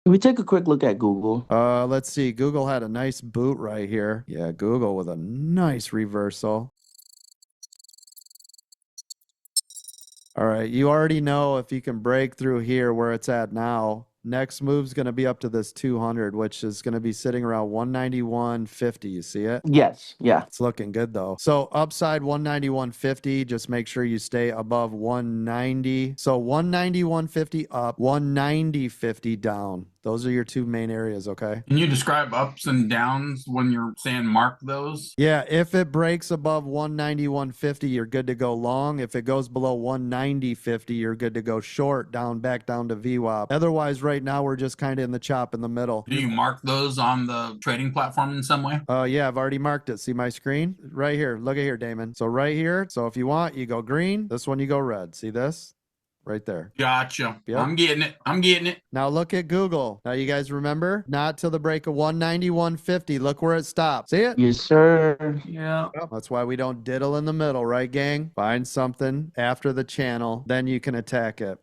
Can we take a quick look at Google? Let's see. Google had a nice boot right here. Yeah, Google with a nice reversal. All right, you already know if you can break through here where it's at now. Next move's going to be up to this 200, which is going to be sitting around 191.50. You see it? Yes, yeah. It's looking good though. So upside 191.50, just make sure you stay above 190. So 191.50 up, 190.50 down. Those are your two main areas, okay? Can you describe ups and downs when you're saying mark those? Yeah, if it breaks above 191.50, you're good to go long. If it goes below 190.50, you're good to go short, back down to VWAP. Otherwise, right now, we're just kind of in the chop in the middle. Do you mark those on the trading platform in some way? Yeah, I've already marked it. See my screen? Right here. Look at here, Damon. So right here. So if you want, you go green. This one, you go red. See this? Right there. Gotcha. Yep. I'm getting it. I'm getting it. Now look at Google. Now you guys remember? Not till the break of 191.50. Look where it stopped. See it? Yes, sir. Yeah. Yep. That's why we don't diddle in the middle, right, gang? Find something after the channel, then you can attack it.